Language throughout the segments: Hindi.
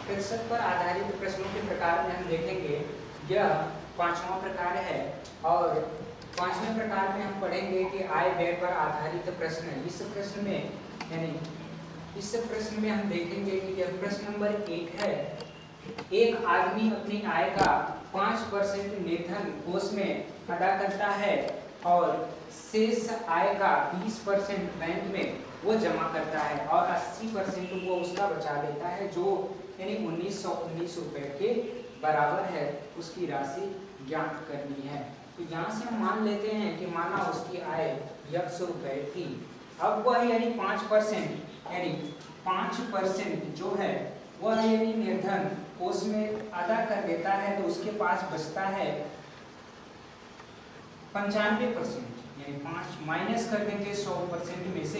प्रतिशत पर आधारित प्रश्नों के प्रकार में हम देखेंगे, यह पांचवा प्रकार है। और पांचवें प्रकार में हम पढ़ेंगे कि आय व्यय पर आधारित प्रश्न। इस प्रश्न में हम देखेंगे कि यह प्रश्न नंबर 1 है। एक आदमी अपनी आय का 5% निर्धन कोष में अदा करता है और शेष आय का 20% बैंक में वो जमा करता है और 80% वो उसका बचा लेता है, जो यानी 1919 रुपए के बराबर है। उसकी राशि ज्ञात करनी है। तो यहाँ से हम मान लेते हैं कि माना उसकी आय 100 रुपए थी। अब वह यानी 5% जो है वह यानी निर्धन कोष में अदा कर देता है, तो उसके पास बचता है 95%, यानी 5 माइनस कर देंगे 100% में से,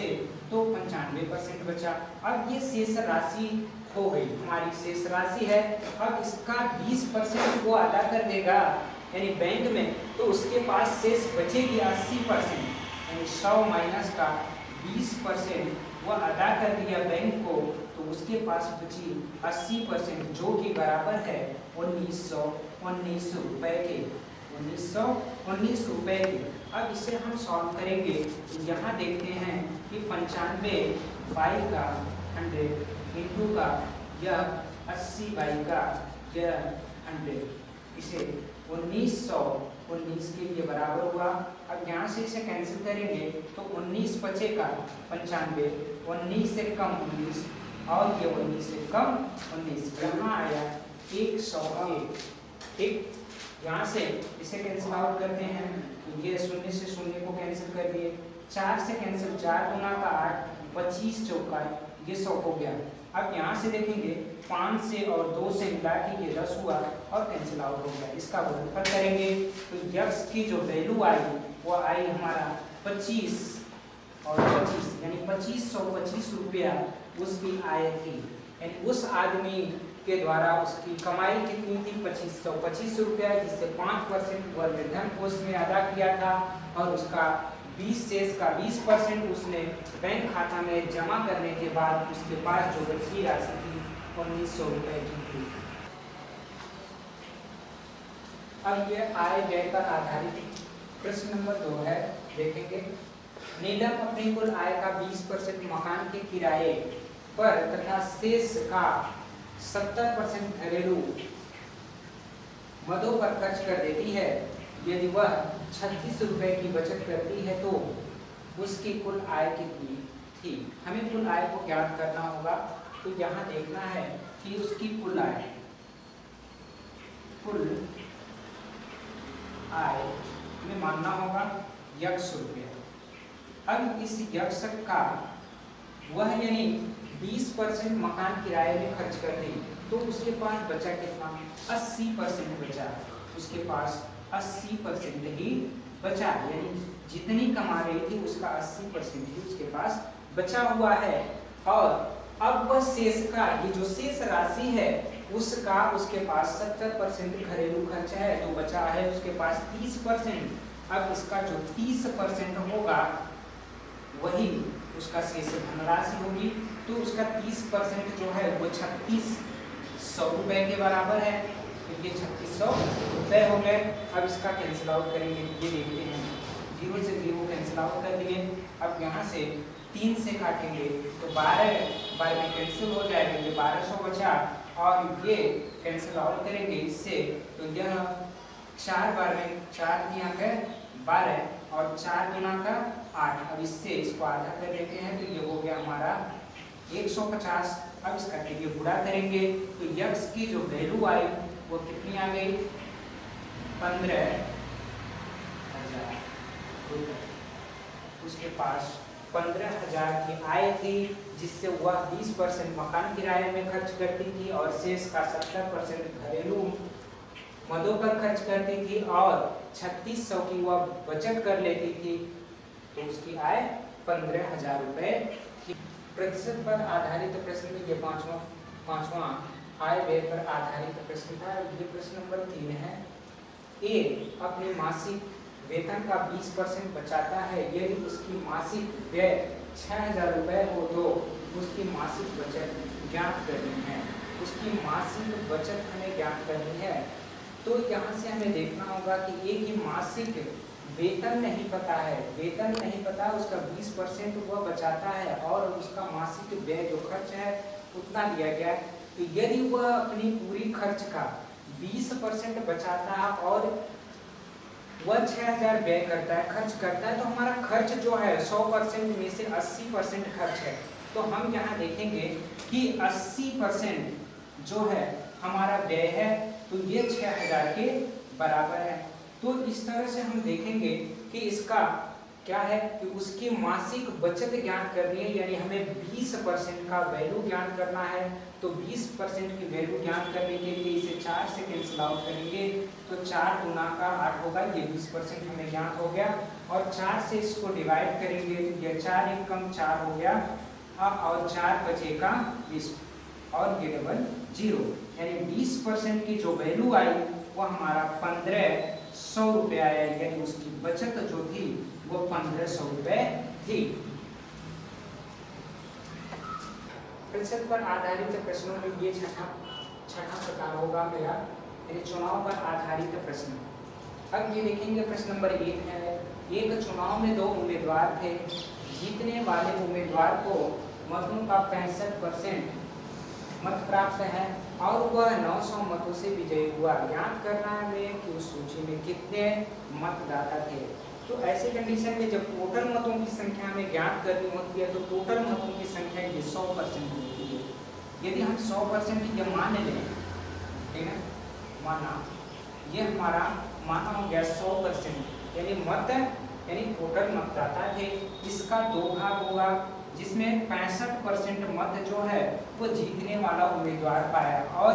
तो 95% बचा। अब ये शेष राशि हो गई, हमारी शेष राशि है। अब इसका 20% वो अदा कर देगा यानी बैंक में, तो उसके पास शेष बचेगी 80%, यानी 100 माइनस का 20% वो अदा कर दिया बैंक को, तो उसके पास बची 80%, जो कि बराबर है 1919 रुपए के। 1919 रुपए के। अब इसे हम सॉल्व करेंगे। यहाँ देखते हैं कि 95 बाई का 100 इंटू का यह 80 बाई का यह 100, इसे 1919 के लिए बराबर हुआ। अब यहाँ से इसे कैंसिल करेंगे तो 19 बचेगा 95, 19 से कम 19 और ये 19 से कम 19, यहाँ आया 101। ठीक, यहाँ से इसे कैंसिल आउट करते हैं, तो ये 0 से 0 को कैंसिल कर दिए, 4 से कैंसिल, 4 गुना का 8, 25 चौका ये 100 हो गया। अब यहाँ से देखेंगे 5 से और 2 से मिला के ये 10 हुआ और कैंसिल आउट हो गया। इसका गुणनफल करेंगे तो यक्स की जो वैल्यू आई वो आई हमारा 25 और 25, यानी 2525 रुपया उसकी आय थी। यानी उस आदमी के द्वारा उसकी कमाई कितनी थी? 2525 रुपया, जिससे 5% वह निर्धन कोष में अदा किया था और उसका 20 शेष का 20% उसने बैंक खाता में जमा करने के बाद उसके पास जो बची राशि थी 1900 रुपए की थी। अब ये आय व्यय पर आधारित प्रश्न नंबर 2 है, देखेंगे। नीलम अपनी कुल आय का 20% मकान के किराए पर तथा शेष का 70% घरेलू मदों पर खर्च कर देती है। यदि वह 36 रुपए की बचत करती है तो उसकी कुल आय कितनी थी? हमें कुल आय को ज्ञात करना होगा। तो यहाँ देखना है कि उसकी कुल आय में मानना होगा यक्ष रुपया। अब इस यक्ष का वह यानी 20% मकान किराए में खर्च कर दी, तो उसके पास बचा कितना? 80% बचा। उसके पास 80% ही बचा, यानी जितनी कमा रही थी उसका 80% ही उसके पास बचा हुआ है। और अब वह शेष का, ये जो शेष राशि है उसका उसके पास 70% घरेलू खर्च है, तो बचा है उसके पास 30%। अब इसका जो 30% होगा वही उसका शेष धनराशि होगी, तो उसका 30% जो है वो 3600 रुपए के बराबर है। तो ये 3600 रुपए हो गए। अब इसका कैंसिल आउट करेंगे, ये देखते हैं 0 से 0 कैंसिल आउट कर दिए। अब यहाँ से 3 से काटेंगे तो 12 में कैंसिल हो जाएगा, ये 1200 बचा। और ये कैंसिल आउट करेंगे इससे, तो यह 4 बार में 4 दिया है 12 और 4 गुना का 8। अब इससे इसको आधा कर देते हैं तो ये हो गया हमारा 150। अब इसका ये गुणा करेंगे तो यक्स की जो वैल्यू आई वो कितनी आ गई? 15,000 रुपए। उसके पास 15,000 की आय थी, जिससे वह 20% मकान किराए में खर्च करती थी और शेष का 70% घरेलू मदों पर खर्च करती थी और 3600 की वह बचत कर लेती थी, तो उसकी आय 15,000 रुपए थी। प्रतिशत पर आधारित प्रश्न में ये पांचवा आय व्यय पर आधारित प्रश्न था। ये प्रश्न नंबर 3 है। ए अपने मासिक वेतन का 20% बचाता है। यदि उसकी मासिक व्यय 6000 रुपए हो तो उसकी मासिक बचत ज्ञात करनी है। उसकी मासिक बचत हमें ज्ञात करनी है। तो यहाँ से हमें देखना होगा कि एक ही मासिक वेतन नहीं पता है, वेतन नहीं पता, उसका 20% वह बचाता है और उसका मासिक व्यय जो खर्च है उतना दिया गया है। तो यदि वह अपनी पूरी खर्च का 20% बचाता है और वह 6000 व्यय करता है, खर्च करता है, तो हमारा खर्च जो है 100% में से 80% खर्च है। तो हम यहाँ देखेंगे कि 80% जो है हमारा व्यय है, तो ये 6000 के बराबर है। तो इस तरह से हम देखेंगे कि इसका क्या है कि उसकी मासिक बचत ज्ञात करनी है, यानी हमें 20% का वैल्यू ज्ञात करना है। तो 20% की वैल्यू ज्ञात करने के लिए इसे 4 से कैंसिल आउट करेंगे, तो 4 गुना का 8 होगा, ये 20% हमें ज्ञात हो गया। और 4 से इसको डिवाइड करेंगे, तो ये 4 एक कम 4 हो गया, और 4 बचेगा 20 और ये डबल 0, यानी 20% की जो वैल्यू आई वो हमारा 1500 रुपये आया, यानी उसकी बचत जो थी वो 1500 रुपये थी। प्रतिशत पर आधारित प्रश्नों में ये छठा प्रकार होगा मेरा, यानी चुनाव पर आधारित प्रश्न। अब ये देखेंगे प्रश्न नंबर 1 है, एक चुनाव में 2 उम्मीदवार थे, जीतने वाले उम्मीदवार को मतों का 65% मत प्राप्त है और वह 900 मतों से विजयी हुआ। ज्ञात करना है कि उस सूची में कितने मतदाता थे। तो ऐसे कंडीशन में जब टोटल मतों की संख्या में ज्ञात करनी होती है, तो टोटल मतों की संख्या ये 100% होती है। यदि हम 100% ये मान लें, ठीक है, माना ये हमारा माना हो गया 100%, यानी मत यानी टोटल मतदाता थे, इसका 2 भाग होगा, जिसमें 65% मत जो है वो जीतने वाला उम्मीदवार पाया और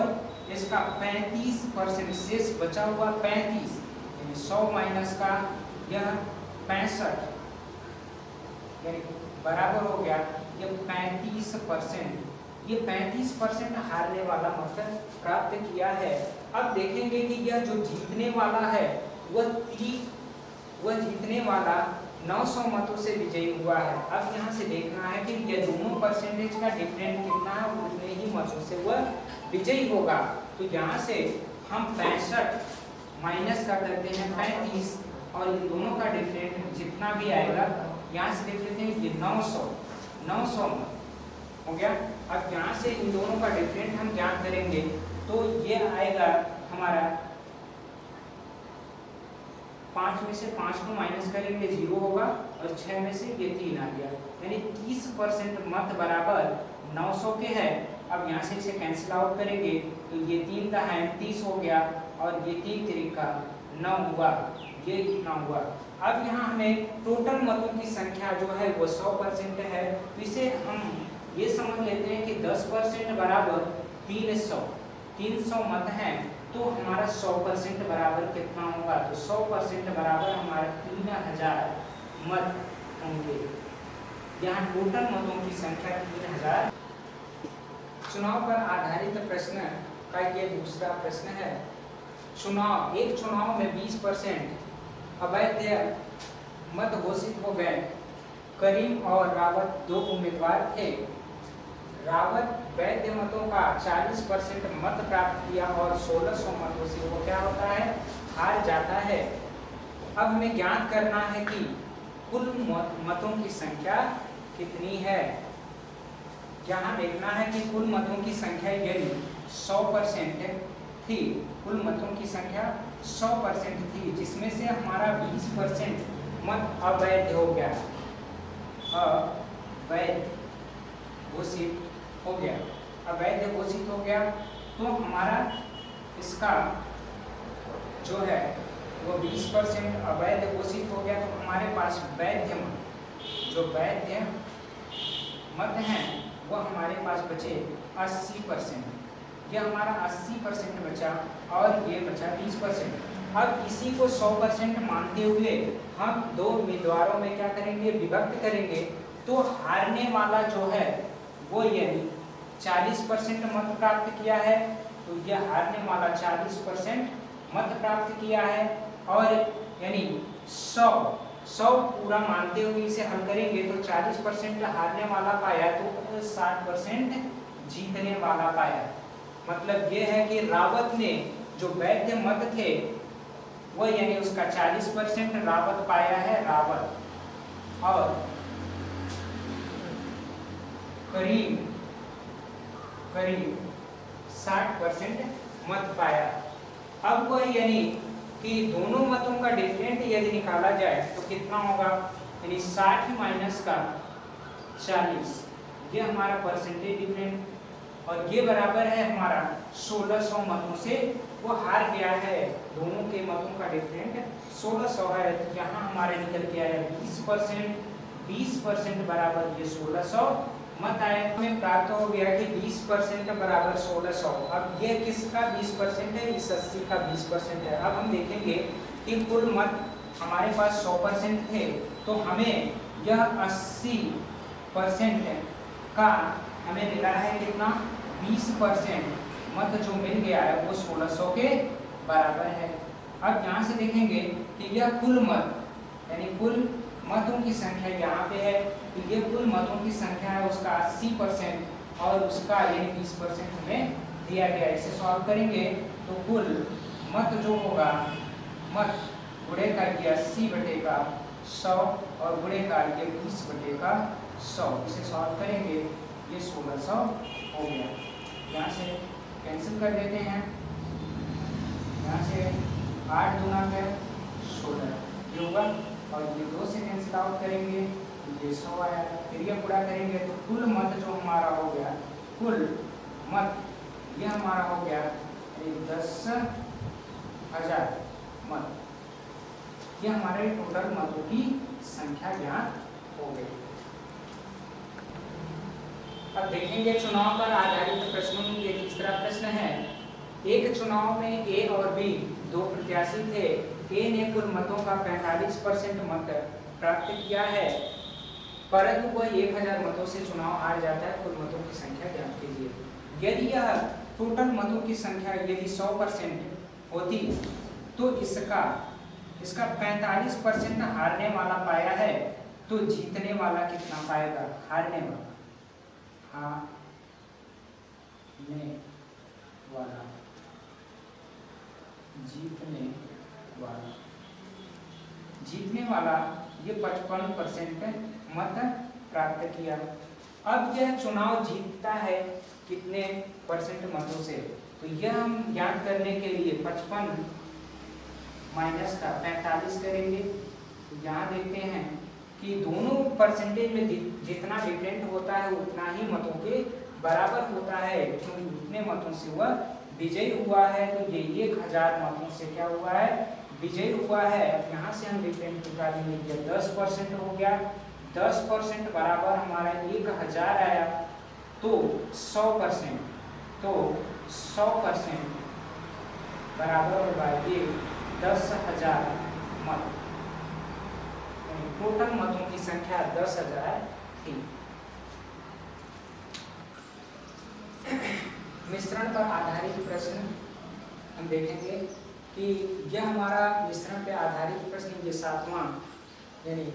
इसका 35% शेष बचा हुआ 35, यानी 100 माइनस का यह 65, यानी बराबर हो गया ये 35%। ये 35% हारने वाला मत प्राप्त किया है। अब देखेंगे कि यह जो जीतने वाला है वह जीतने वाला 900 मतों से विजयी हुआ है। अब यहाँ से देखना है कि ये दोनों परसेंटेज का डिफरेंट कितना है, उतने ही मतों से वह विजयी होगा। तो यहाँ से हम 65 माइनस का करते हैं 35 और इन दोनों का डिफरेंट जितना भी आएगा यहाँ से देख लेते हैं, ये 900 मत हो गया। अब यहाँ से इन दोनों का डिफरेंट हम ज्ञात करेंगे, तो ये आएगा हमारा 5 में से 5 को माइनस करेंगे 0 होगा और 6 में से ये 3 आ गया, यानी 30% मत बराबर 900 के है। अब यहाँ से इसे कैंसिल आउट करेंगे, तो ये 3 का 30 हो गया और ये 3 3 का 9 हुआ, ये इतना हुआ। अब यहाँ हमें टोटल मतों की संख्या जो है वो 100% है, तो इसे हम ये समझ लेते हैं कि 10% बराबर 300 मत हैं, तो हमारा 100% बराबर कितना होगा, तो 100% बराबर हमारा 3000 मत होंगे। यहाँ टोटल मतों की संख्या 3000। चुनाव पर आधारित प्रश्न का ये दूसरा प्रश्न है। एक चुनाव में 20% अवैध मत घोषित हो गए। करीम और रावत 2 उम्मीदवार थे। रावत वैध मतों का 40% मत प्राप्त किया और 1600 मतों से वो क्या होता है, हार जाता है। अब हमें ज्ञात करना है कि कुल मतों की संख्या कितनी है। यहाँ देखना है कि कुल मतों की संख्या यदि 100% थी, कुल मतों की संख्या 100% थी, जिसमें से हमारा 20% मत अवैध हो गया, अवैध घोषित हो गया, अवैध घोषित हो गया, तो हमारा इसका जो है वो 20% अवैध घोषित हो गया। तो हमारे पास वैध जो वैध मत हैं वो हमारे पास बचे 80%। यह हमारा 80% बचा और ये बचा 20%। अब इसी को 100% मानते हुए हम 2 उम्मीदवारों में क्या करेंगे, विभक्त करेंगे। तो हारने वाला जो है वो यानी 40% मत प्राप्त किया है, तो यह हारने वाला 40% मत प्राप्त किया है और यानी 100 पूरा मानते हुए इसे हल करेंगे तो 40% हारने वाला पाया, तो 60% जीतने वाला पाया। मतलब ये है कि रावत ने जो वैध मत थे वो यानी उसका 40% रावत पाया है, रावत, और करीब 60% मत पाया। अब वह यानी कि दोनों मतों का डिफरेंट यदि निकाला जाए तो कितना होगा, यानी 60 माइनस का 40, ये हमारा परसेंटेज डिफरेंट, और ये बराबर है हमारा 1600 मतों से वो हार गया है। दोनों के मतों का डिफरेंट 1600 है, तो यहाँ हमारे निकल के आया 20% बराबर ये 1600 मत आए। हमें प्राप्त हो गया कि 20% बराबर 1600। अब ये किसका 20% है, इस 80 का 20% है। अब हम देखेंगे कि कुल मत हमारे पास 100% थे, तो हमें यह 80% का हमें मिला है कितना, 20% मत जो मिल गया है वो 1600 के बराबर है। अब यहाँ से देखेंगे कि यह कुल मत यानी कुल मतों की संख्या यहाँ पे है, तो ये कुल मतों की संख्या है उसका 80% और उसका यानी 20% हमें दिया गया। इसे सॉल्व करेंगे तो कुल मत जो होगा, मत गुणे का ये 80/100 और गुणे का ये 20/100, इसे सॉल्व करेंगे ये 1600 हो गया। यहाँ से कैंसिल कर देते हैं, यहाँ से 8 दूना पे 16 ये होगा, और ये 2 से कैंसिल आउट करेंगे ये 100 आया। फिर ये पूरा करेंगे तो कुल मत जो हमारा हो गया, कुल मत ये हमारा हो गया 10,000 मत, ये हमारे टोटल मतों की संख्या ज्ञात हो गई। अब देखेंगे चुनाव पर आधारित प्रश्नों में ये तीसरा प्रश्न है। एक चुनाव में ए और बी दो प्रत्याशी थे। ए ने कुल मतों का 45% मत प्राप्त किया है, परंतु वह 1000 मतों से चुनाव हार जाता है। कुल मतों की संख्या ज्ञात कीजिए। यदि यह टोटल मतों की संख्या यदि 100% होती तो इसका 45% हारने वाला पाया है, तो जीतने वाला कितना पाएगा, हारने वाला, हारने वाला, जीतने वाला, जीतने वाला ये 55% मत प्राप्त किया। अब यह चुनाव जीतता है कितने परसेंट मतों से, तो यह हम ज्ञात करने के लिए 55 माइनस का 45 करेंगे। तो यहाँ देखते हैं कि दोनों परसेंटेज में जितना डिफरेंट होता है उतना ही मतों के बराबर होता है, क्योंकि उतने मतों से वह विजयी हुआ है। तो ये 1000 मतों से क्या हुआ है, विजयी हुआ है। यहाँ से हम डिफरेंट निकालेंगे, 10% हो गया, 10% बराबर हमारा 1000 आया, तो 100%, तो 100% बराबर होगा ये 10,000 मत। टोटल मतों की संख्या 10,000 थी। मिश्रण पर आधारित प्रश्न हम देखेंगे कि यह हमारा मिश्रण पर आधारित प्रश्न ये 7वां यानी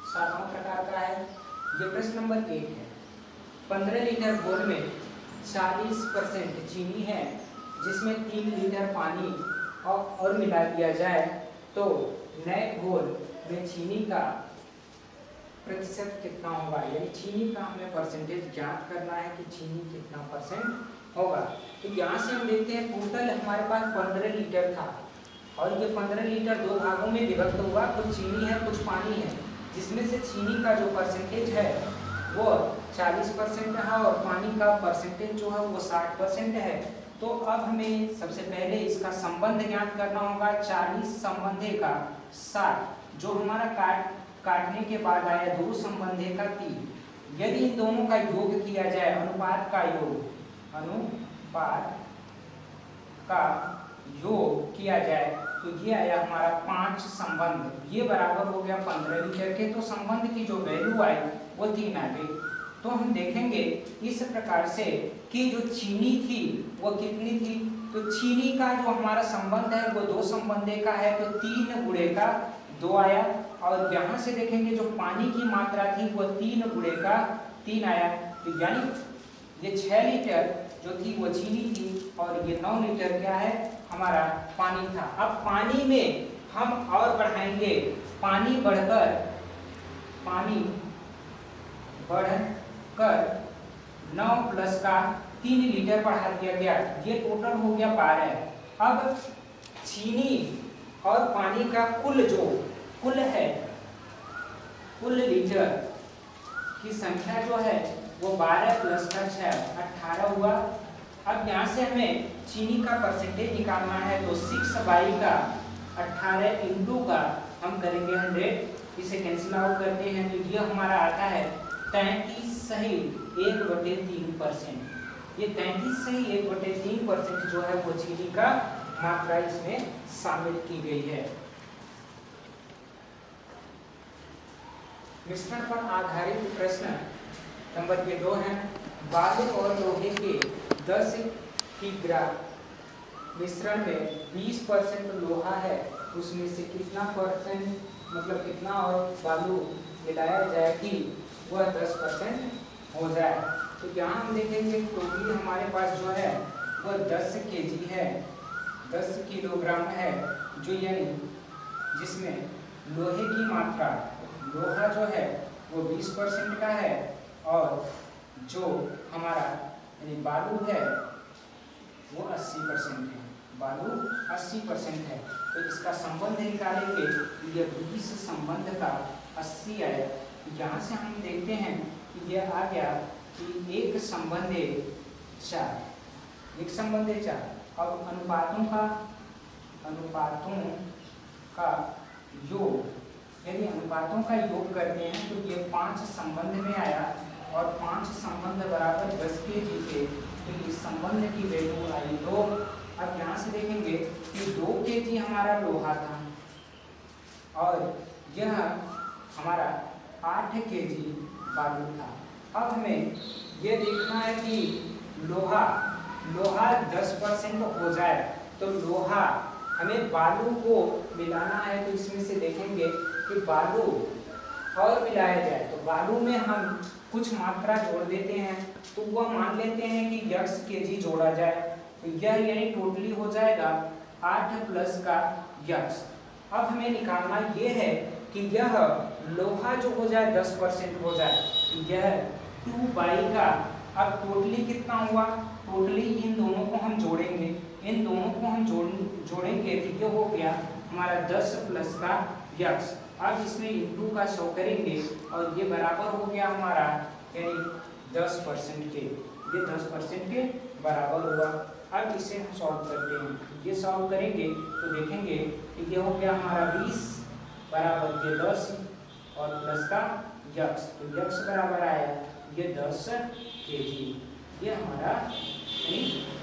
7वां प्रकार का है। ये प्रश्न नंबर 1 है। 15 लीटर घोल में 40% चीनी है, जिसमें 3 लीटर पानी और मिला दिया जाए तो नए घोल में चीनी का प्रतिशत कितना होगा, यानी चीनी का हमें परसेंटेज ज्ञात करना है कि चीनी कितना % होगा। तो यहाँ से हम देखते हैं टोटल हमारे पास 15 लीटर था और ये 15 लीटर दो भागों में विभक्त हुआ, कुछ चीनी है कुछ पानी है, जिसमें से चीनी का जो परसेंटेज है वो 40% है और पानी का परसेंटेज जो है वो 60% है। तो अब हमें सबसे पहले इसका संबंध ज्ञात करना होगा। 40 संबंधे का 60 जो हमारा काटने के बाद आया 2 संबंधे का 3, यदि इन दोनों का योग किया जाए, अनुपात का योग किया जाए तो ये आया हमारा 5 संबंध, ये बराबर हो गया 15 लीटर के। तो संबंध की जो वैल्यू आई वो 3 आ गई। तो हम देखेंगे इस प्रकार से कि जो चीनी थी वो कितनी थी, तो चीनी का जो हमारा संबंध है वो 2 संबंधे का है, तो 3 गुणे का 2 आया। और यहाँ से देखेंगे जो पानी की मात्रा थी वो 3 गुणे का 3 आया। तो यानी ये 6 लीटर जो थी वो चीनी थी और ये 9 लीटर क्या है हमारा पानी था। अब पानी में हम और बढ़ाएंगे, पानी बढ़कर 9 प्लस का 3 लीटर बढ़ा दिया गया, ये टोटल हो गया 12। अब चीनी और पानी का कुल लीटर की संख्या जो है वो 12 प्लस का 6 18 हुआ। अब यहाँ से हमें चीनी का परसेंटेज निकालना है, तो 6 बाई का 18 इंटू का हम करेंगे 100, इसे कैंसिल आउट करते हैं तो ये हमारा आता है 33 सही 1/3%। ये 33 सही 1/3% जो है वो चीनी का मात्रा इसमें शामिल की गई है। मिश्रण पर आधारित प्रश्न नंबर 2 है, बालू और लोहे के 10 किग्रा मिश्रण में 20% लोहा है, उसमें से कितना परसेंट मतलब कितना और बालू मिलाया जाए कि वह 10% हो जाए। तो यहाँ हम देखेंगे टोटली हमारे पास जो है वह 10 केजी है, 10 किलोग्राम है, जो यानी जिसमें लोहे की मात्रा, लोहा जो है वो 20% का है और जो हमारा यानी बालू है वो 80% है, बालू 80% है। तो इसका संबंध निकालेंगे, ये 20 संबंध का 80 आया। यहाँ से हम देखते हैं कि यह आ गया कि 1 संबंध 4। अब अनुपातों का योग, यदि अनुपातों का योग करते हैं तो ये 5 संबंध में आया और 5 संबंध बराबर 10 केजी थे, तो इस संबंध की वैल्यू आई 2। अब यहाँ से देखेंगे कि 2 केजी हमारा लोहा था और यह हमारा 8 केजी बालू था। अब हमें यह देखना है कि लोहा 10% हो जाए, तो लोहा हमें बालू को मिलाना है, तो इसमें से देखेंगे कि बालू और मिलाया जाए तो बालू में हम कुछ मात्रा जोड़ देते हैं, तो वह मान लेते हैं कि x केजी जोड़ा जाए, तो यह यानी टोटली हो जाएगा 8 प्लस का x। अब हमें निकालना ये है कि यह लोहा जो हो जाए 10% हो जाए, यह 2 बाई का, अब टोटली कितना हुआ, टोटली इन दोनों को हम जोड़ेंगे, जोड़ेंगे तो ये हो गया हमारा 10 प्लस का x। अब इसमें इंटू का 100 करेंगे और ये बराबर हो गया हमारा यानी 10% के, ये 10% के बराबर हुआ। अब इसे हम सॉल्व करते हैं, ये सॉल्व करेंगे तो देखेंगे कि ये हो गया हमारा 20 बराबर ये 10 और प्लस का x, तो x बराबर आया ये 10 केजी, ये हमारा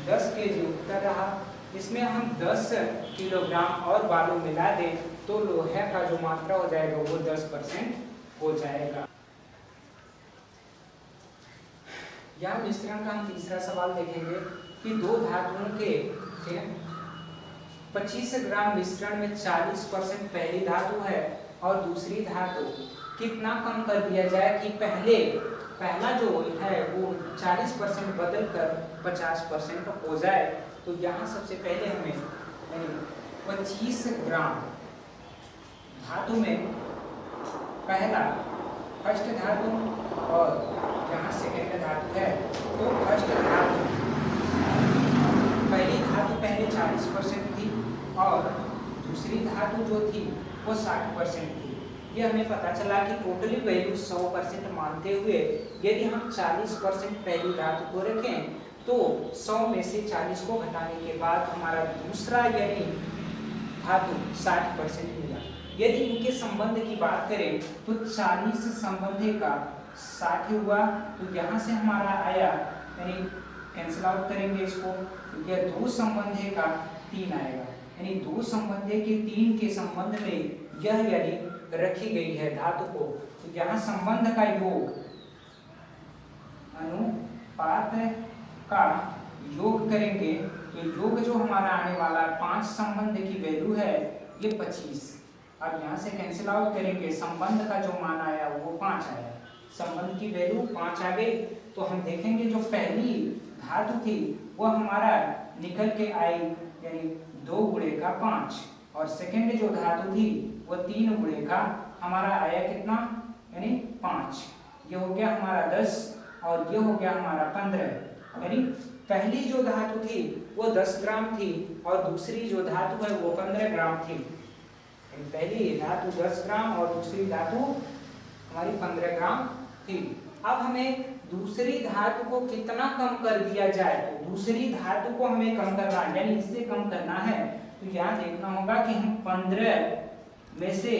10 केजी उत्तर रहा। इसमें हम 10 किलोग्राम और बालू मिला दें तो लोहे का जो मात्रा हो जाएगा वो 10% हो जाएगा। यहाँ मिश्रण का हम तीसरा सवाल देखेंगे कि 2 धातुओं के 25 ग्राम मिश्रण में 40% पहली धातु है और दूसरी धातु, कितना कम कर दिया जाए कि पहला जो है वो 40% बदल कर 50% हो जाए। तो यहाँ सबसे पहले हमें 25 ग्राम धातु में फर्स्ट धातु और यहाँ सेकेंड धातु है, तो फर्स्ट धातु पहली धातु पहले 40% थी और दूसरी धातु जो थी वो 60% थी। ये हमें पता चला कि टोटली वैल्यू 100% मानते हुए यदि हम 40% पहली धातु को रखें तो 100 में से 40 को घटाने के बाद हमारा दूसरा यानी धातु 60% मिला। यदि इनके संबंध की बात करें तो 40 संबंध का 60 हुआ, तो यहाँ से हमारा आया यानी कैंसिल आउट करेंगे इसको, तो यह 2 संबंध का 3 आएगा, यानी 2 संबंध के 3 के संबंध में यह यानी रखी गई है धातु को। तो यहाँ संबंध का योग, अनुपात का योग करेंगे तो योग जो हमारा आने वाला 5 संबंध की वैल्यू है ये 25। अब यहाँ से कैंसिल आउट करेंगे, संबंध का जो मान आया वो 5 आया, संबंध की वैल्यू 5 आ गई। तो हम देखेंगे जो पहली धातु थी वह हमारा निकल के आई यानी 2 गुणे का 5, और सेकंड जो धातु थी वह 3 गुणे का हमारा आया कितना यानी 5। ये हो गया हमारा 10 और ये हो गया हमारा 15। यानी पहली जो धातु थी वो 10 ग्राम थी और दूसरी जो धातु है वो 15 ग्राम थी। पहली धातु 10 ग्राम और दूसरी धातु हमारी 15 ग्राम थी। अब हमें दूसरी धातु को कितना कम कर दिया जाए, तो दूसरी धातु को हमें कम करना है यानी इससे कम करना है। तो यहाँ देखना होगा कि हम 15 में से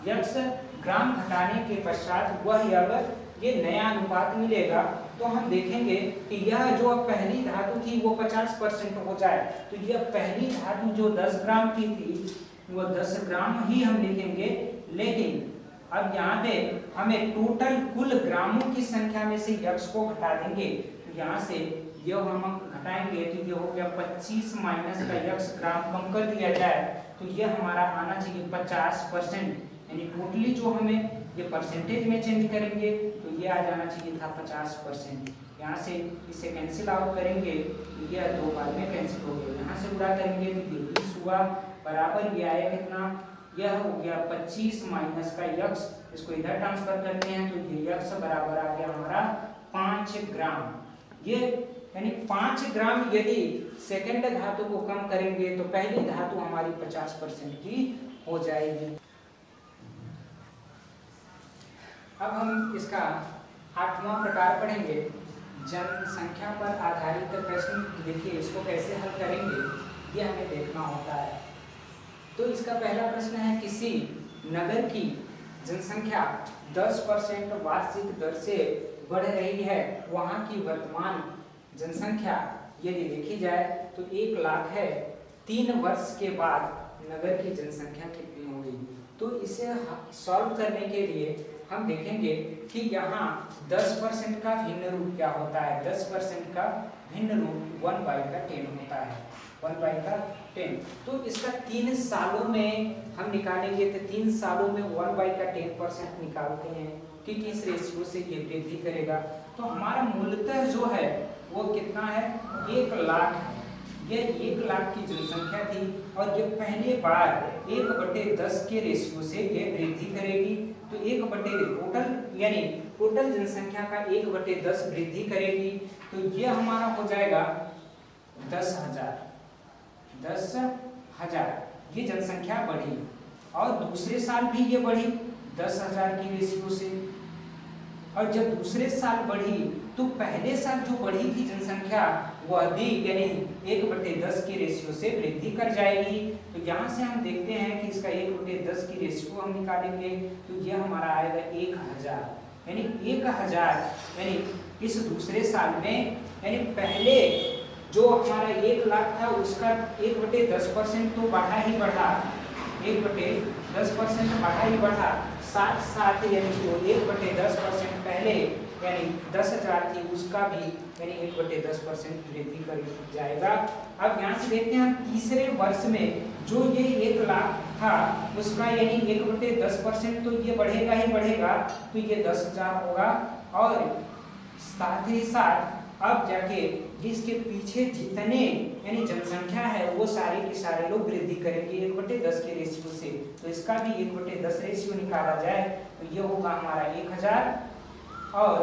यक्स ग्राम घटाने के पश्चात वह अगर ये नया अनुपात मिलेगा तो हम देखेंगे कि यह जो पहली धातु थी वो 50% हो जाए। तो यह पहली धातु जो 10 ग्राम की थी वो 10 ग्राम ही हम लिखेंगे, लेकिन अब यहाँ पे हमें टोटल कुल ग्रामों की संख्या में से यक्स को घटा देंगे। तो यहाँ से ये हम घटाएंगे तो ये हो गया 25 माइनस का यक्स ग्राम कम कर दिया जाए तो ये हमारा आना चाहिए 50%। यानी टोटली जो हमें ये परसेंटेज में चेंज करेंगे तो ये आ जाना चाहिए था 50%। यहाँ से इसे कैंसिल आउट करेंगे तो ये 2 बार में कैंसिल हो गया। यहाँ से गुणा करेंगे तो ये 20 हुआ बराबर ये आया कितना, यह हो गया 25 माइनस का यक्स, इसको इधर ट्रांसफर करते हैं तो ये यक्स बराबर आ गया हमारा 5 ग्राम। ये यानी 5 ग्राम यदि सेकंड धातु को कम करेंगे तो पहली धातु हमारी 50% की हो जाएगी। अब हम इसका 8वां प्रकार पढ़ेंगे, जनसंख्या पर आधारित प्रश्न। देखिए इसको कैसे हल करेंगे ये हमें देखना होता है। तो इसका पहला प्रश्न है, किसी नगर की जनसंख्या 10% वार्षिक दर से बढ़ रही है, वहां की वर्तमान जनसंख्या यदि देखी जाए तो 1 लाख है। 3 वर्ष के बाद नगर की जनसंख्या कितनी होगी। तो इसे सॉल्व करने के लिए हम देखेंगे कि यहाँ 10% का भिन्न रूप क्या होता है। 10% का भिन्न रूप 1/10 होता है, 1/10। तो इसका 3 सालों में हम निकालेंगे तो 3 सालों में 1/10% निकालते हैं कि किस रेशियो से ये वृद्धि करेगा। तो हमारा मूलतः जो है वो कितना है, 1 लाख है। ये 1 लाख की जनसंख्या थी और ये पहले बार 1/10 के रेशियो से ये वृद्धि करेगी। तो 1/टोटल यानी टोटल जनसंख्या का 1/10 वृद्धि करेगी। तो ये हमारा हो जाएगा 10,000। 10,000 ये जनसंख्या बढ़ी और दूसरे साल भी ये बढ़ी 10,000 की रेशियो से। और जब दूसरे साल बढ़ी तो पहले साल जो बढ़ी थी जनसंख्या वो अधिक यानी 1/10 की रेशियो से वृद्धि कर जाएगी। तो यहाँ से हम देखते हैं कि इसका 1/10 की रेशियो हम निकालेंगे तो ये हमारा आएगा 1000। यानी 1000 यानी इस दूसरे साल में यानी पहले जो हमारा 1 लाख था उसका 1/10% तो बढ़ा ही बढ़ा, 1/10% बढ़ा ही बढ़ा। साथ साथ यानी जो 1/10% पहले यानी 10,000 थी उसका भी यानी 1/10% वृद्धि कर जाएगा। अब यहाँ से देखते हैं तीसरे वर्ष में जो ये 1 लाख था उसका यानी 1/10% तो ये बढ़ेगा ही बढ़ेगा, तो ये 10,000 होगा। और साथ ही साथ अब जाके जिसके पीछे जितने यानी जनसंख्या है वो सारे के सारे लोग वृद्धि करेंगे 1/10 के रेशियो से। तो इसका भी 1/10 रेशियो निकाला जाए तो ये होगा हमारा 1000 और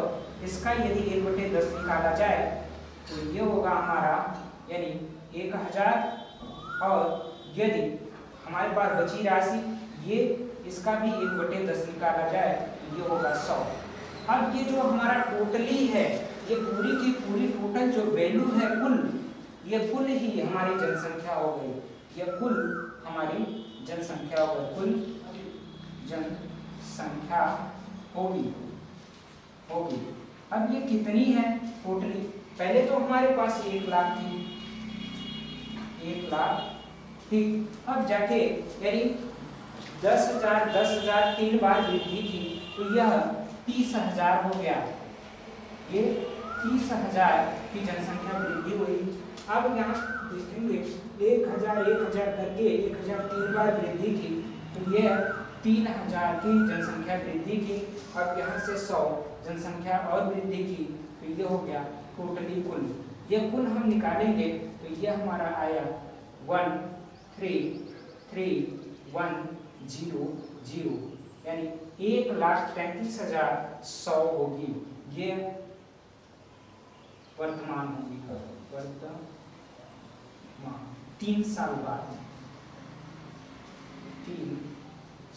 इसका यदि 1/10 निकाला जाए तो ये होगा हमारा यानी 1000 और यदि हमारे पास बची राशि ये इसका भी 1/10 निकाला जाए तो ये होगा 100। अब ये जो हमारा टोटली है ये पूरी की पूरी टोटल जो वैल्यू है कुल, ये कुल ही हमारी जनसंख्या हो गई, ये कुल हमारी जनसंख्या हो गई, कुल जनसंख्या होगी। अब ये कितनी है टोटली, पहले तो हमारे पास 1 लाख थी, 1 लाख थी। अब जाके यानी 10,000 3 बार वृद्धि की तो यह 30,000 हो गया, ये 30,000 की जनसंख्या वृद्धि हुई। अब यहाँ देखेंगे 1,000 करके 1,000 3 बार वृद्धि की तो यह 3000 की जनसंख्या वृद्धि की, अब यहाँ से 100 जनसंख्या और वृद्धि की, तो ये हो गया टोटली कुल। ये कुल हम निकालेंगे तो ये हमारा आया 133,100, यानी 1,33,100 होगी। ये वर्तमान होगी, वर्तमान 3 साल बाद, 3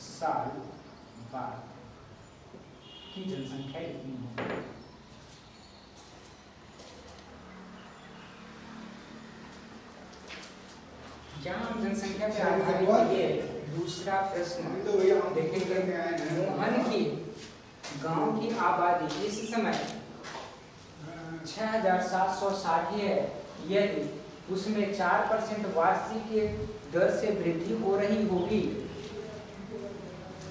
साल बाद की जनसंख्या इतनी होगी। यहाँ हम जनसंख्या पे आधारित ये दूसरा प्रश्न देखेंगे। मोहन की गांव की आबादी इस समय 6,760 है, यदि उसमें 4% वार्षिक दर से वृद्धि हो रही होगी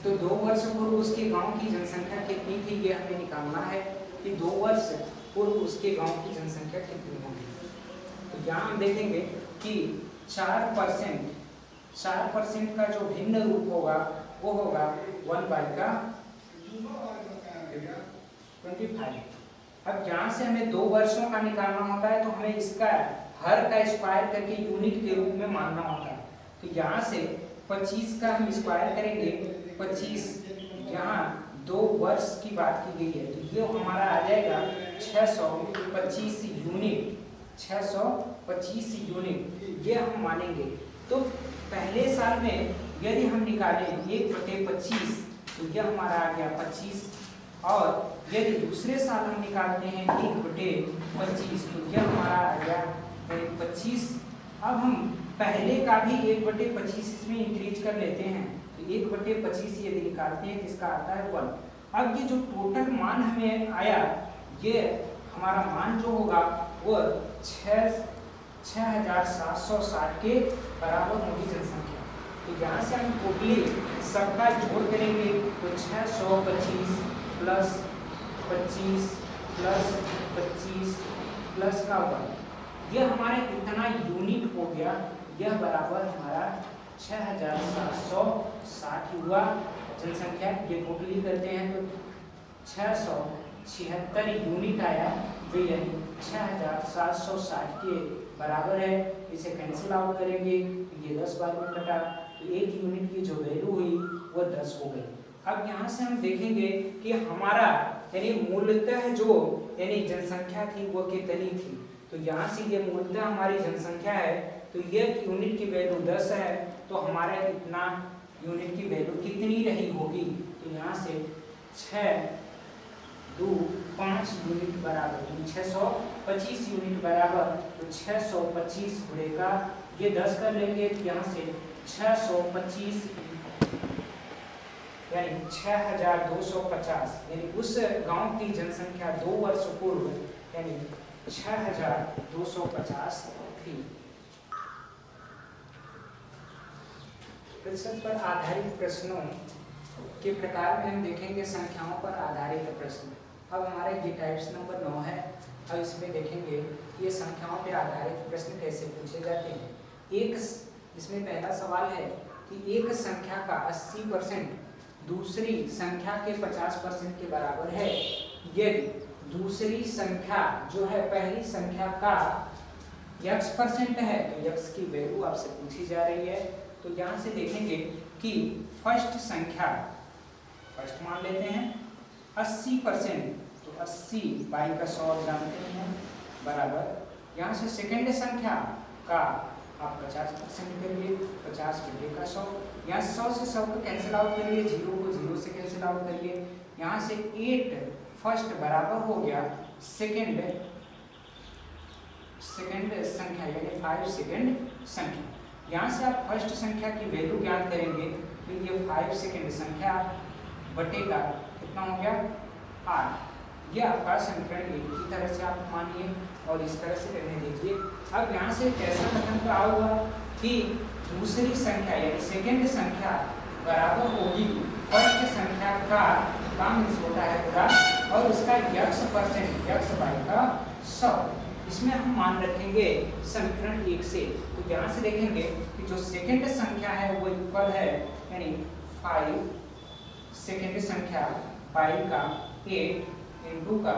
तो 2 वर्ष पूर्व उसके गांव की जनसंख्या कितनी थी, ये हमें निकालना है कि 2 वर्ष पूर्व उसके गांव की जनसंख्या कितनी होगी। तो यहाँ हम देखेंगे कि 4% का जो भिन्न रूप होगा वो होगा 1/25। अब यहाँ से हमें 2 वर्षों का निकालना होता है तो हमें इसका हर का स्क्वायर करके यूनिट के रूप में मानना होता है। तो यहाँ से 25 का हम स्क्वायर करेंगे, 25 यहाँ 2 वर्ष की बात की गई है, तो ये हमारा आ जाएगा 625 यूनिट, 625 यूनिट ये हम मानेंगे। तो पहले साल में यदि हम निकालें 1/25 तो यह हमारा आ गया 25, और यदि दूसरे साल हम निकालते हैं 1/25 तो यह हमारा आ गया 25। अब हम पहले का भी 1/25 इसमें इंक्रीज कर लेते हैं, तो 1/25 यदि निकालते हैं तो इसका आता है 1। अब ये जो टोटल मान हमें आया, ये हमारा मान जो होगा वो 6,760 के बराबर होगी जनसंख्या। तो यहाँ से हम टोटली सबका जोड़ करेंगे तो 625 प्लस 25 प्लस 25 प्लस का 1, यह हमारा इतना यूनिट हो गया, यह बराबर हमारा 6,760 हुआ जनसंख्या। ये टोटली करते हैं तो 676 यूनिट आया, जो यही 6,760 के बराबर है। इसे कैंसिल आउट करेंगे, ये 10 बार में कटा, तो 1 यूनिट की जो वैल्यू हुई वो 10 हो गई। अब यहाँ से हम देखेंगे कि हमारा यानी मूलतः जो यानी जनसंख्या थी वो कितनी थी। तो यहाँ से ये मूलतः हमारी जनसंख्या है, तो ये यूनिट की वैल्यू 10 है, तो हमारा इतना यूनिट की वैल्यू कितनी रही होगी। तो यहाँ से 6, 2, 5 यूनिट बराबर 625 यूनिट बराबर, तो 625 गुणेगा ये 10 कर लेंगे, तो यहाँ से 625 यानी 6,250, यानी उस गांव की जनसंख्या 2 वर्ष पूर्व यानी 6,250 थी। प्रतिशत पर आधारित प्रश्नों के प्रकार में हम देखेंगे संख्याओं पर आधारित प्रश्न। अब हमारे ये टाइप्स नंबर 9 है। अब इसमें देखेंगे ये संख्याओं पर आधारित प्रश्न कैसे पूछे जाते हैं। इसमें पहला सवाल है कि एक संख्या का 80% दूसरी संख्या के 50% के बराबर है, यदि दूसरी संख्या जो है पहली संख्या का x% है तो x की वैल्यू आपसे पूछी जा रही है। तो यहाँ से देखेंगे कि फर्स्ट संख्या, फर्स्ट मान लेते हैं 80%, तो 80 बाई का 100 जानते हैं बराबर, यहाँ से सेकेंड संख्या का आप 50% करिए, 50 बटे का 100, यहाँ 100 से 100 को कैंसिल आउट करिए, 0 को 0 से कैंसिल आउट करिए, यहाँ से 8 फर्स्ट बराबर हो गया सेकेंड संख्या यानी 5 सेकेंड संख्या। यहाँ से आप फर्स्ट संख्या की वैल्यू ज्ञात करेंगे तो ये 5 सेकेंड संख्या बटेगा कितना हो गया 8। ये आपका समीकरण एक ही तरह से आप मानिए और इस तरह से करने दीजिए। अब यहाँ से कैसा कथन का हुआ कि दूसरी संख्या यानी सेकेंड संख्या बराबर होगी फर्स्ट संख्या का काम होता है पूरा और उसका x% x बाई का 100। इसमें हम मान रखेंगे समीकरण 1 से। तो यहाँ से देखेंगे कि जो सेकेंड संख्या है वो इक्वल है यानी 5 सेकेंड संख्या पाई का 8 इंटू का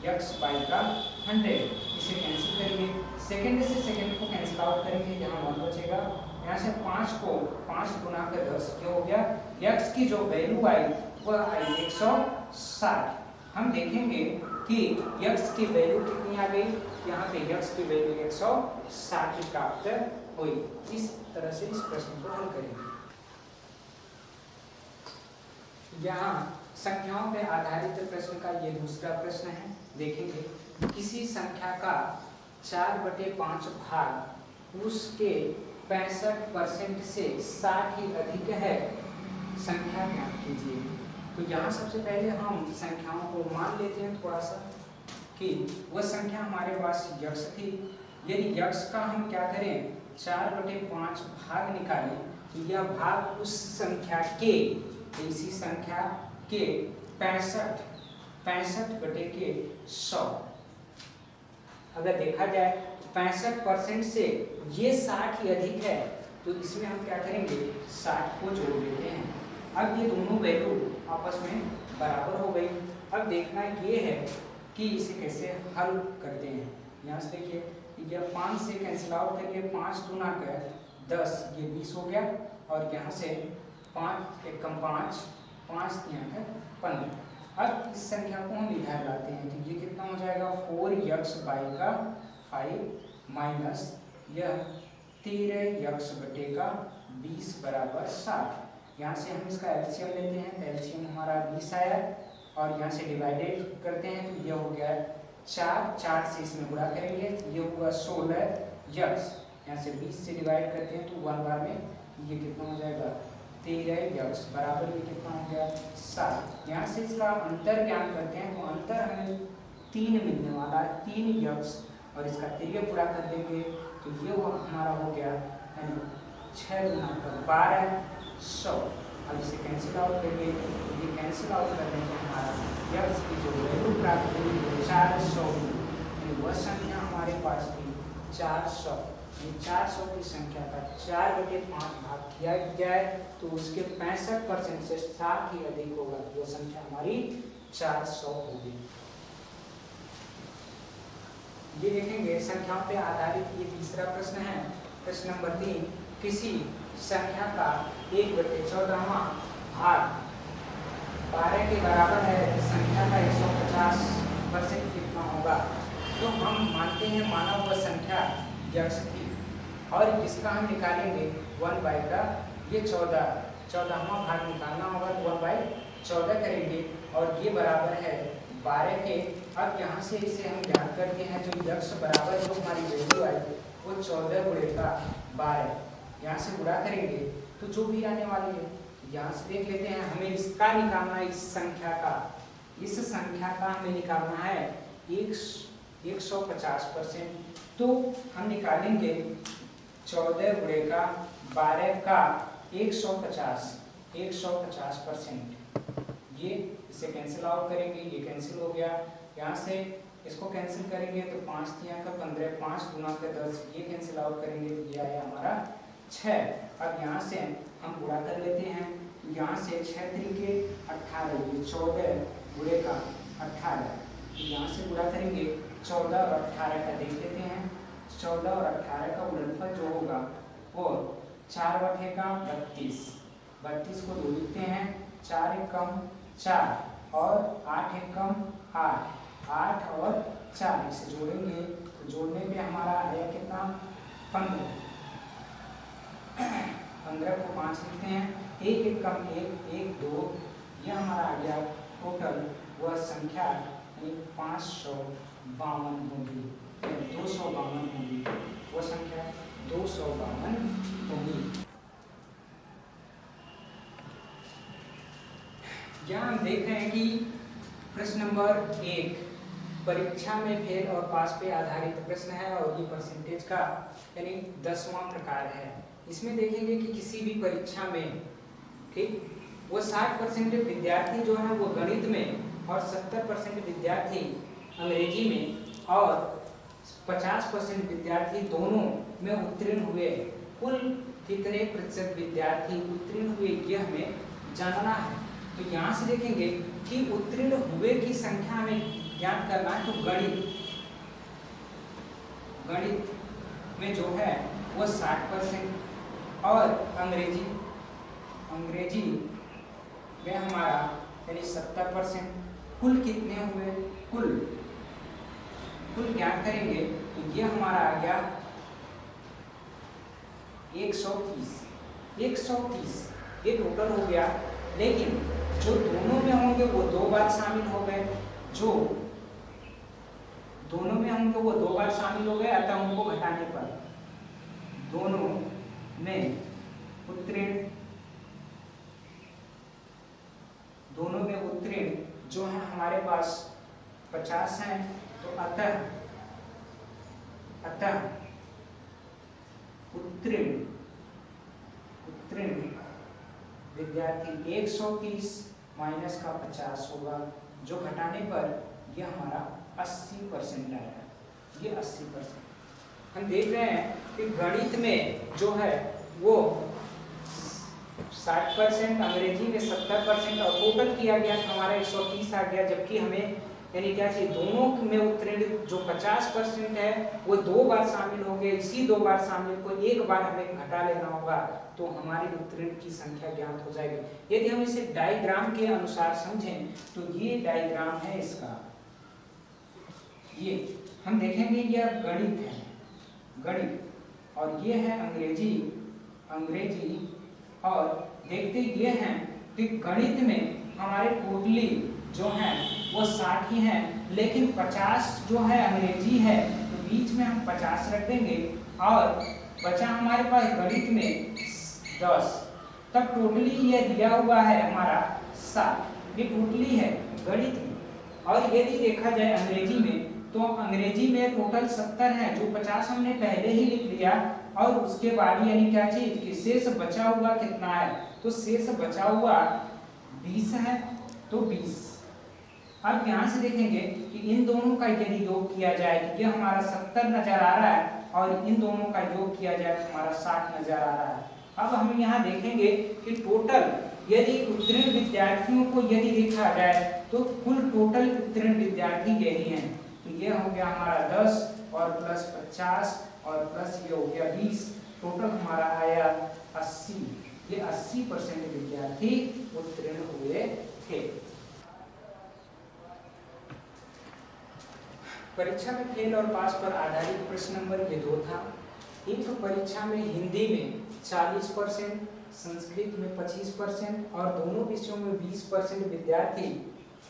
यक्स पाई का 100, इसे कैंसिल करेंगे। सेकेंड से सेकेंड को कैंसिल आउट करेंगे, यहाँ 1 बचेगा। यहाँ से 5 को 5 गुना कर 10, क्या हो गया, यक्स की जो वैल्यू आई वह आई 160। हम देखेंगे कि यक्स की वैल्यू कितनी आ गई, यहाँ पे यक्स की वैल्यू 160 प्राप्त हुई। इस तरह से इस प्रश्न को हल करेंगे। यहाँ संख्याओं पर आधारित प्रश्न का ये दूसरा प्रश्न है। देखेंगे किसी संख्या का 4/5 भाग उसके 65% से 60 ही अधिक है, संख्या ज्ञात कीजिए। तो यहाँ सबसे पहले हम संख्याओं को मान लेते हैं थोड़ा सा कि वह संख्या हमारे पास यक्स थी। यदि यक्स का हम क्या करें, 4/5 भाग निकालें तो यह भाग उस संख्या के, इसी संख्या के 65/100। अगर देखा जाए 65% से ये 60 ही अधिक है, तो इसमें हम क्या करेंगे, 60 को जोड़ देते हैं। अब ये दोनों वैल्यू आपस में बराबर हो गई। अब देखना ये है कि इसे कैसे हल करते हैं। यहाँ से देखिए यह 5 से कैंसिल आउट करिए, 5 गुना कर 10, ये 20 हो गया। और यहाँ से 5 एकम 5, 5 यहाँ है 15। अब इस संख्या को हम इधर लाते हैं तो ये कितना हो जाएगा, 4x बाई का 5 माइनस यह 13x बटे का 20 बराबर 60। यहाँ से हम इसका एलसीएम लेते हैं तो एलसीएम हमारा 20 आया और यहाँ से डिवाइडेड करते हैं तो यह हो गया 4 से इसमें गुणा करेंगे तो ये हुआ 16x। यहाँ से 20 से डिवाइड करते हैं तो 1 बार में ये कितना हो जाएगा, 13x बराबर ये कितना हो गया 7। यहाँ से इसका अंतर ज्ञात करते हैं तो अंतर हमें 3 मिलने वाला है, 3x और इसका 3 पूरा कर देंगे तो ये हमारा हो गया 6 गुना 12 100। अब इसे कैंसिल आउट करेंगे तो ये कैंसिल आउट करने पर हमारा x की जो वैल्यू प्राप्त हुई वो 400, यानी वह संख्या हमारे पास थी 400। 400 की संख्या का 4/5 भाग किया जाए तो उसके 65% से 60 ही अधिक होगा, वो संख्या हमारी 400 होगी। ये देखेंगे संख्याओं पे आधारित ये तीसरा प्रश्न है। प्रश्न नंबर 3, किसी संख्या का 1/14वां भाग 12 के बराबर है, संख्या का 150% कितना होगा। तो हम मानते हैं माना हुआ संख्या यक्स थी और इसका हम निकालेंगे 1 बाई का ये 14वां भाग निकालना होगा तो 1/14 करेंगे और ये बराबर है 12 के। अब यहाँ से इसे हम ज्ञात करते हैं तो यक्स बराबर जो हमारी वैल्यू आई वो 14 गुणे का 12, यहाँ से गुणा करेंगे तो जो भी आने वाली है। यहाँ से देख लेते हैं हमें इसका निकालना है, इस संख्या का हमें निकालना है 150%। तो हम निकालेंगे 14 गुणे का 12 का 150%। ये इसे कैंसिल आउट करेंगे, ये कैंसिल हो गया। यहाँ से इसको कैंसिल करेंगे तो 5 का 15, 5 गुना का 10, ये कैंसिल आउट करेंगे तो ये आया हमारा 6। अब यहाँ से हम गुणा कर लेते हैं, यहाँ से 6 त्रिके 18, ये 14 गुणे का 18, यहाँ से गुणा करेंगे 14 और 18 का देख लेते हैं। 14 और 18 का गुणनफल जो होगा वो 4/32, 32 को 2 लिखते हैं, 4 एकम 4 और 8 एकम 8, 8 और 4 इसे जोड़ेंगे तो जोड़ने पे हमारा आया कितना 15, 15 को 5 लिखते हैं, 1 एकम 1, 1 2, यह हमारा आ गया टोटल वह संख्या 552 होगी, 252 होगी, वह संख्या 252 होगी। यहाँ हम देख रहे हैं कि प्रश्न नंबर 1 परीक्षा में फेल और पास पे आधारित प्रश्न है और ये परसेंटेज का यानी 10वां प्रकार है। इसमें देखेंगे कि किसी भी परीक्षा में ठीक वो 60% विद्यार्थी जो है वो गणित में और 70% विद्यार्थी अंग्रेजी में और 50% विद्यार्थी दोनों में उत्तीर्ण हुए। कुल कितने प्रतिशत विद्यार्थी उत्तीर्ण हुए ये हमें जानना है। तो यहाँ से देखेंगे कि उत्तीर्ण हुए की संख्या हमें ज्ञात करना है। तो गणित में जो है वो 60% और अंग्रेजी में हमारा यानी 70%। कुल कितने हुए, कुल ज्ञात करेंगे तो ये हमारा आ गया 130 ये टोटल हो गया। लेकिन जो दोनों में होंगे वो 2 बार शामिल हो गए, अतः उनको घटाने पर दोनों में उत्तीर्ण जो है हमारे पास 50 हैं। तो अतः उत्तीर्ण विद्यार्थी 130 माइनस का 50 होगा, जो घटाने पर यह हमारा 80% आएगा। ये 80% हम देख रहे हैं कि गणित में जो है वो 60%, अंग्रेजी में 70% और टोटल किया गया तो हमारा 130 आ गया। जबकि हमें यानी क्या चाहिए, दोनों में उत्तीर्ण जो 50% है वो 2 बार शामिल हो गए। इसी 2 बार शामिल को एक बार हमें घटा लेना होगा तो हमारी उत्तीर्ण की संख्या ज्ञात हो जाएगी। यदि हम इसे डायग्राम के अनुसार समझें तो ये डायग्राम है इसका। ये हम देखेंगे यह गणित और ये है अंग्रेजी और देखते ये हैं कि गणित में हमारे टोटली जो हैं वो 60 ही हैं, लेकिन 50 जो है अंग्रेजी है तो बीच में हम 50 रख देंगे और बचा हमारे पास गणित में 10। तब टोटली ये दिया हुआ है हमारा 7। ये टोटली है गणित में। और यदि देखा जाए अंग्रेजी में तो अंग्रेजी में टोटल 70 है, जो 50 हमने पहले ही लिख लिया और उसके बाद यानी क्या चीज कि शेष बचा हुआ कितना है, तो शेष बचा हुआ 20 है। तो 20 अब यहाँ से देखेंगे कि इन दोनों का यदि योग किया जाए तो ये हमारा 70 नजर आ रहा है और इन दोनों का योग किया जाए तो हमारा 60 नजर आ रहा है। अब हम यहाँ देखेंगे कि टोटल यदि उत्तीर्ण विद्यार्थियों को यदि देखा जाए तो कुल टोटल उत्तीर्ण विद्यार्थी यही हैं। तो ये हो गया हमारा 10 और प्लस 50 और प्लस ये हो गया 20, टोटल हमारा आया 80। ये 80% विद्यार्थी उत्तीर्ण हुए थे। परीक्षा में फेल और पास पर आधारित प्रश्न नंबर ये 2 था। एक परीक्षा में हिंदी में 40%, संस्कृत में 25% और दोनों विषयों में 20% विद्यार्थी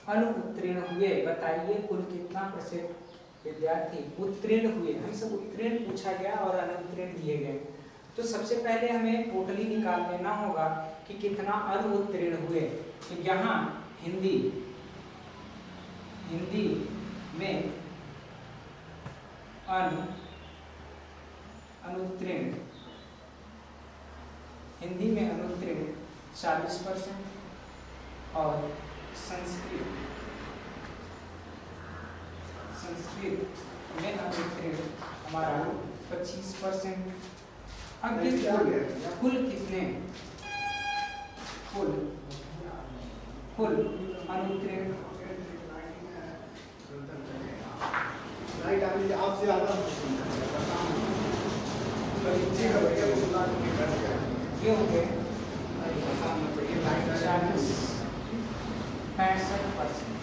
अनुत्तीर्ण हुए। बताइए कुल कितना % विद्यार्थी उत्तीर्ण हुए। हमसे उत्तीर्ण पूछा गया और अनुत्तीर्ण दिए गए। तो सबसे पहले हमें टोटली निकाल लेना होगा कि कितना अनुत्तीर्ण हुए। तो यहाँ हिंदी में अनुत्तीर्ण 40% और संस्कृत में अनुत्तीर्ण हमारा 25%। अब कुल कितने कुल अनुत्तीर्ण आपसे ज्यादा ये हो गए 65%,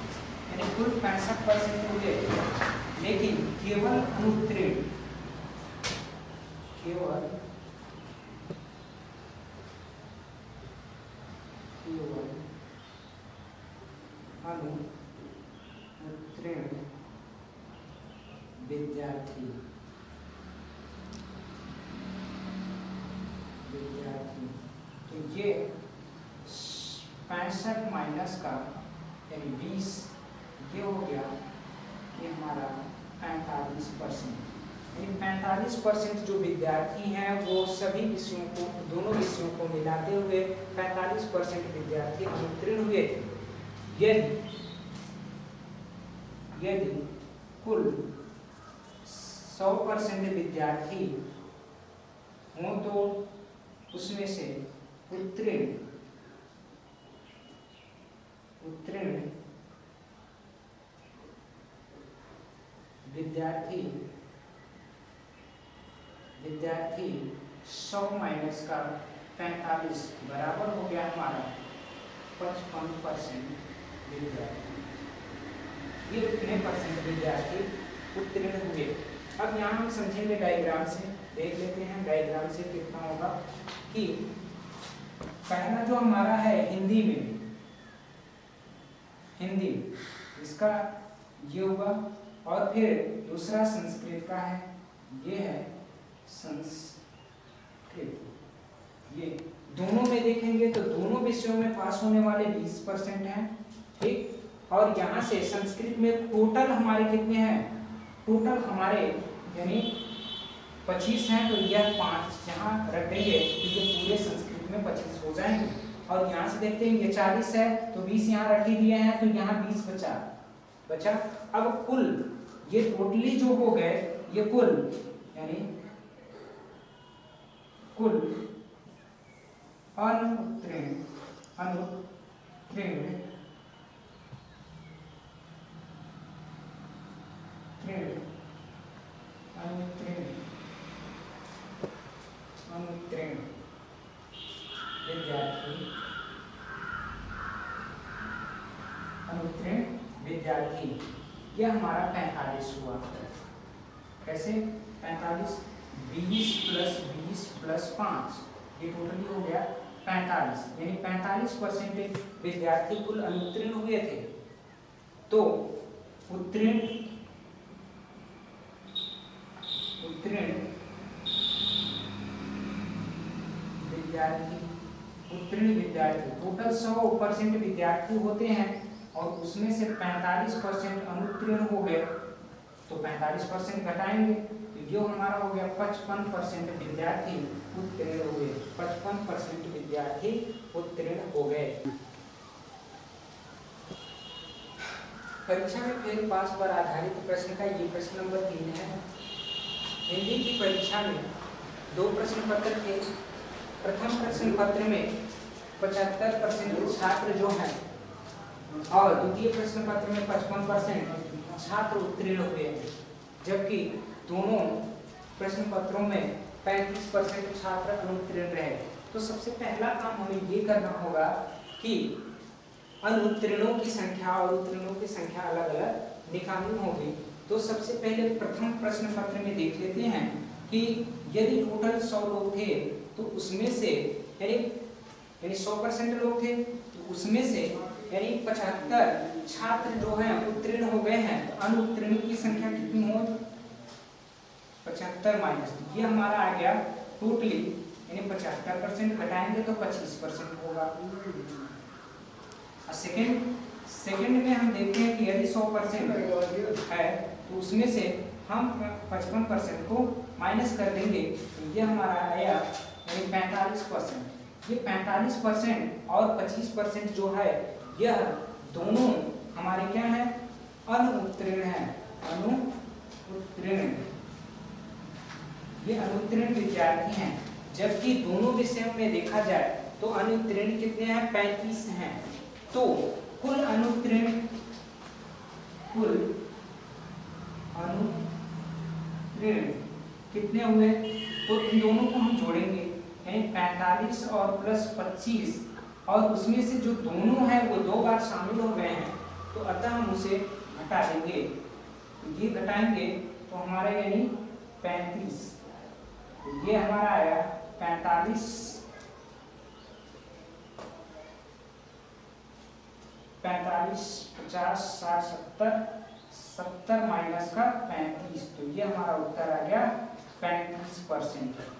यानी कुल 65% हुए। लेकिन केवल अनुत्तीर्ण विद्यार्थी तो ये 65 माइनस का यानी 20, ये हो गया कि हमारा 45%। यानी 45% जो विद्यार्थी हैं वो सभी विषयों को, दोनों विषयों को मिलाते हुए 45% विद्यार्थी अनुत्तीर्ण हुए थे। यदि कुल 100% विद्यार्थी हों तो उसमें से उत्तीर्ण उत्तीर्ण विद्यार्थी 100 माइनस का 45 बराबर हो गया हमारा 55% विद्यार्थी। ये कितने परसेंट विद्यार्थी उत्तीर्ण हुए। अब यहाँ हम समझेंगे डायग्राम से, देख लेते हैं डायग्राम से कितना होगा कि पहला जो हमारा है हिंदी में, हिंदी इसका ये होगा, और फिर दूसरा संस्कृत का है, ये है संस्कृत। ये दोनों में देखेंगे तो दोनों विषयों में पास होने वाले 20% हैं, ठीक। और यहाँ से संस्कृत में टोटल हमारे कितने हैं, टोटल हमारे यानी 25 हैं, तो यह 5 यहाँ रख देंगे तो ये पूरे संस्कृत में 25 हो जाएंगे। और यहाँ से देखते हैं ये 40 है तो 20 यहाँ रख ही दिए हैं, तो यहाँ 20 बचा। अब कुल ये टोटली जो हो गए, ये कुल यानी कुल अनुत्तीर्ण विद्यार्थी ये हमारा 45 हुआ। कैसे 45, 20 + 5 ये टोटली हो गया 45, यानी 45% विद्यार्थी कुल अनुत्तीर्ण हुए थे। तो उत्तीर्ण विद्यार्थी टोटल 100% विद्यार्थी होते हैं और उसमें से 45% अनुत्तीर्ण हो गए, तो 45% घटाएंगे तो ये हमारा हो गया 55% विद्यार्थी उत्तीर्ण हुए। 55% विद्यार्थी उत्तीर्ण हो गए। परीक्षा में फेल पास पर आधारित प्रश्न का ये प्रश्न नंबर 3 है। हिंदी की परीक्षा में 2 प्रश्न पत्र थे। प्रथम प्रश्न पत्र में 75% छात्र जो हैं और द्वितीय प्रश्न पत्र में 55% छात्र उत्तीर्ण हुए, जबकि दोनों प्रश्न पत्रों में 35% छात्र अनुत्तीर्ण रहे। तो सबसे पहला काम हमें ये करना होगा कि अनुत्तीर्णों की संख्या और उत्तीर्णों की संख्या अलग अलग निकालनी होगी। तो सबसे पहले प्रथम प्रश्न पत्र में देख लेते हैं कि यदि टोटल 100 लोग थे तो उसमें से यानी 100% लोग थे तो उसमें से यानी 75 छात्र जो हैं उत्तीर्ण हो गए हैं, तो अनुत्तीर्ण की संख्या कितनी हो, 75 माइनस, ये हमारा आ गया टोटली यानी 75% घटाएंगे तो 25% होगा। सेकंड में हम देखते हैं कि यदि 100% है तो उसमें से हम 55% को माइनस कर देंगे तो ये हमारा आया यानी 45%। ये 45% और 25% जो है यह दोनों हमारे क्या है, अनुत्तीर्ण है। ये अनुत्तीर्ण विद्यार्थी हैं, जबकि दोनों विषयों में देखा जाए तो अनुत्तीर्ण कितने हैं, 35 हैं। तो कुल अनुत्तीर्ण कितने हुए, तो इन दोनों को हम जोड़ेंगे यानी 45 और प्लस 25, और उसमें से जो दोनों हैं वो 2 बार शामिल हो गए हैं, तो अतः हम उसे घटा देंगे। ये घटाएंगे तो हमारा यानी 35, ये हमारा आया 45 50 60 70 माइनस का 35, तो ये हमारा उत्तर आ गया 35%।